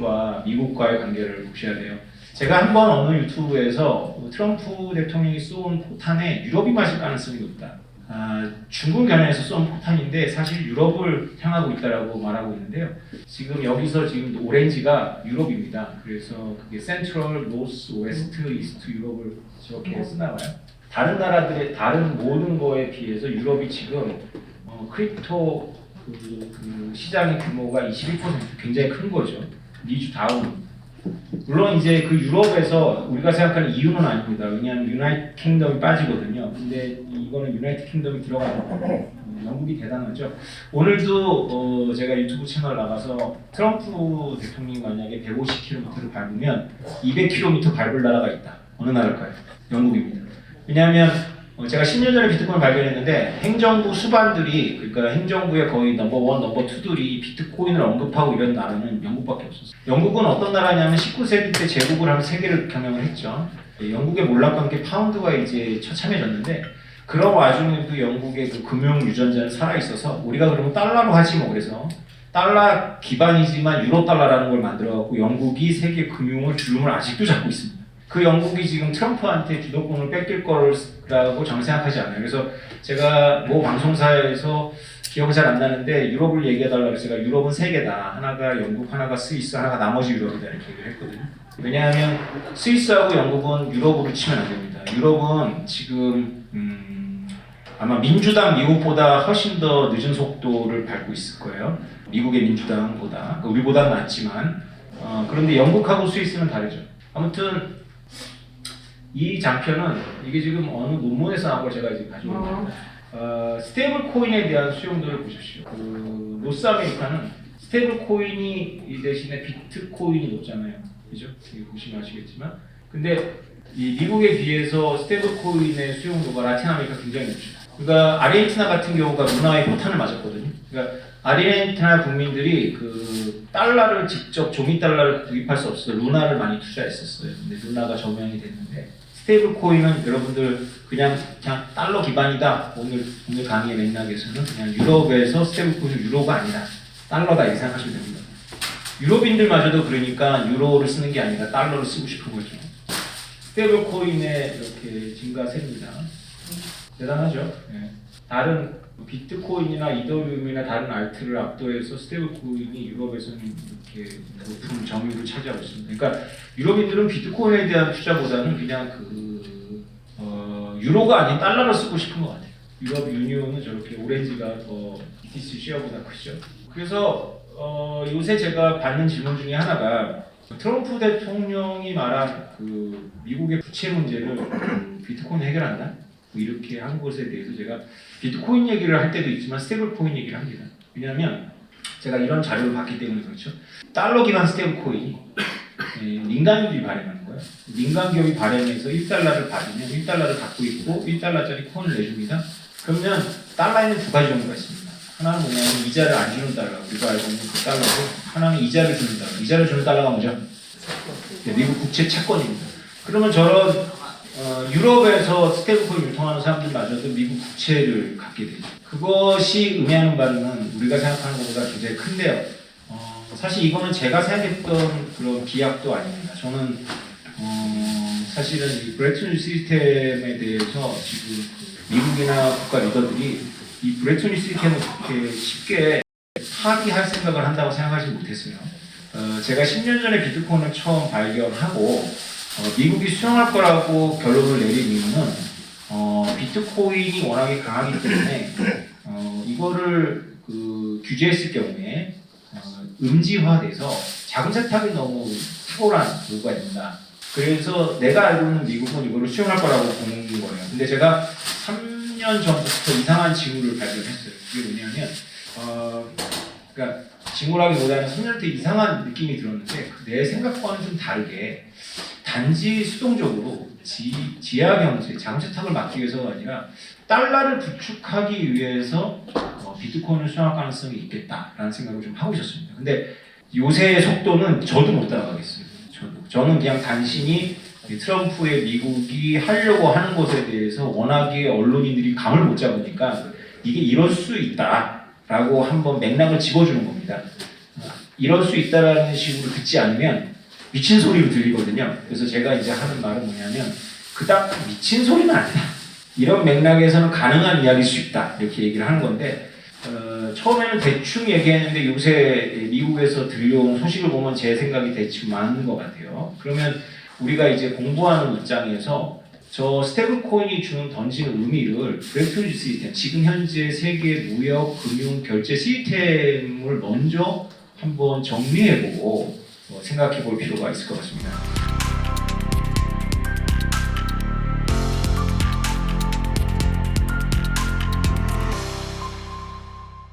미국과 미국과의 관계를 보셔야 돼요. 제가 한번 어느 유튜브에서 트럼프 대통령이 쏜 포탄에 유럽이 맞을 가능성이 높다. 중국 견해에서 쏜 포탄인데 사실 유럽을 향하고 있다라고 말하고 있는데요. 지금 여기서 지금 오렌지가 유럽입니다. 그래서 그게 센트럴, 노스, 웨스트, 이스트 유럽을 저렇게 쓰나 봐요. 다른 나라들의 다른 모든 거에 비해서 유럽이 지금 크립토 그 시장의 규모가 21% 굉장히 큰 거죠. 2주 다운. 물론 이제 그 유럽에서 우리가 생각하는 이유는 아닙니다. 왜냐하면 유나이티드 킹덤이 빠지거든요. 근데 이거는 유나이티드 킹덤이 들어가는 영국이 대단하죠. 오늘도 제가 유튜브 채널 나가서 트럼프 대통령이 만약에 150km를 밟으면 200km 밟을 나라가 있다. 어느 나라일까요? 영국입니다. 왜냐하면 제가 10년 전에 비트코인을 발견했는데 행정부 수반들이 그러니까 행정부의 거의 넘버 1, 넘버 2들이 비트코인을 언급하고 이런 나라는 영국밖에 없었어요. 영국은 어떤 나라냐면 19세기 때 제국을 하면 세계를 경영을 했죠. 영국의 몰락과 함께 파운드가 이제 처참해졌는데 그런 와중에도 영국의 그 금융 유전자는 살아있어서 우리가 그러면 달러로 하지 뭐 그래서 달러 기반이지만 유로 달러라는 걸 만들어갖고 영국이 세계 금융을 주름을 아직도 잡고 있습니다. 그 영국이 지금 트럼프한테 주도권을 뺏길 거라고 저는 생각하지 않아요. 그래서 제가 모 방송사에서 기억이 잘 안 나는데 유럽을 얘기해달라고 해서 제가 유럽은 세 개다. 하나가 영국, 하나가 스위스, 하나가 나머지 유럽이다 이렇게 얘기를 했거든요. 왜냐하면 스위스하고 영국은 유럽으로 치면 안 됩니다. 유럽은 지금 아마 민주당 미국보다 훨씬 더 늦은 속도를 밟고 있을 거예요. 미국의 민주당보다. 우리보다는 낫지만 그런데 영국하고 스위스는 다르죠. 아무튼 이 장편은 이게 지금 어느 논문에서 나온 걸 제가 이제 가지고 있는데 스테이블 코인에 대한 수용도를 보십시오. 그 노스 아메리카는 스테이블 코인이 대신에 비트코인이 높잖아요. 그죠? 여기 보시면 아시겠지만 근데 이 미국에 비해서 스테이블 코인의 수용도가 라틴 아메리카 굉장히 높죠. 그러니까 아르헨티나 같은 경우가 루나의 포탄을 맞았거든요. 그러니까 아르헨티나 국민들이 그 달러를 직접 종이 달러를 구입할 수 없어서 루나를 많이 투자했었어요. 근데 루나가 점령이 됐는데 스테이블 코인은 여러분들 그냥 달러 기반이다. 오늘 강의의 맥락에서는 그냥 유럽에서 스테이블 코인은 유로가 아니다. 달러다 이렇게 생각하시면 됩니다. 유럽인들마저도 그러니까 유로를 쓰는 게 아니라 달러를 쓰고 싶은 거죠. 스테이블 코인의 이렇게 증가세입니다. 대단하죠. 네. 다른 비트코인이나 이더리움이나 다른 알트를 압도해서 스테이블 코인이 유럽에서는 이렇게 높은 점유율을 차지하고 있습니다. 그러니까 유럽인들은 비트코인에 대한 투자보다는 그냥 유로가 아닌 달러를 쓰고 싶은 것 같아요. 유럽 유니온은 저렇게 오렌지가 더 BTC 쉐어보다 크죠. 그래서 요새 제가 받는 질문 중에 하나가 트럼프 대통령이 말한 그 미국의 부채 문제를 비트코인 해결한다? 뭐 이렇게 한 것에 대해서 제가 비트코인 얘기를 할 때도 있지만 스테이블 코인 얘기를 합니다. 왜냐하면 제가 이런 자료를 봤기 때문에 그렇죠. 달러 기반 스테이블 코인이 민간기업이 발행하는 거예요. 민간기업이 발행해서 1달러를 받으면 1달러를 갖고 있고 1달러짜리 코인을 내줍니다. 그러면 달러에는 두 가지 종류가 있습니다. 하나는 뭐냐면 이자를 안 주는 달러, 우리가 알고 있는 그 달러고 하나는 이자를 주는 달러. 이자를 주는 달러가 뭐죠? 미국 국채 채권입니다. 그러면 저런 유럽에서 스테이블코인 유통하는 사람들마저도 미국 국채를 갖게 되죠. 그것이 의미하는 바는 우리가 생각하는 것보다 굉장히 큰데요. 사실 이거는 제가 생각했던 그런 기약도 아닙니다. 저는 사실은 이 브레튼 우드 시스템에 대해서 지금 미국이나 국가 리더들이 이 브레튼 우드 시스템을 그렇게 쉽게 파기할 생각을 한다고 생각하지 못했어요. 제가 10년 전에 비트코인을 처음 발견하고 미국이 수용할 거라고 결론을 내린 이유는 비트코인이 워낙에 강하기 때문에 이거를 규제했을 경우에 음지화돼서 자금 세탁이 너무 탁월한 요구가 된다. 그래서 내가 알고 있는 미국은 이거를 수용할 거라고 보는 거예요. 근데 제가 3년 전부터 이상한 징후를 발견했어요. 그게 뭐냐면 그러니까 징후라기보다는 3년 때 이상한 느낌이 들었는데 내 생각과는 좀 다르게 단지 수동적으로 지하 경제, 자금 세탁을 막기 위해서가 아니라 달러를 구축하기 위해서 비트코인을 수용할 가능성이 있겠다라는 생각을 좀 하고 있었습니다. 근데 요새의 속도는 저도 못 따라가겠어요. 저는 그냥 단순히 트럼프의 미국이 하려고 하는 것에 대해서 워낙에 언론인들이 감을 못 잡으니까 이게 이럴 수 있다라고 한번 맥락을 집어주는 겁니다. 이럴 수 있다라는 식으로 듣지 않으면 미친 소리로 들리거든요. 그래서 제가 이제 하는 말은 뭐냐면 그닥 미친 소리는 아니다. 이런 맥락에서는 가능한 이야기일 수 있다. 이렇게 얘기를 하는 건데 처음에는 대충 얘기했는데 요새 미국에서 들려온 소식을 보면 제 생각이 대충 맞는 것 같아요. 그러면 우리가 이제 공부하는 입장에서 저 스테이블 코인이 던지는 의미를 브레이크থ루 시스템, 지금 현재 세계 무역, 금융, 결제 시스템을 먼저 한번 정리해보고 생각해볼 필요가 있을 것 같습니다.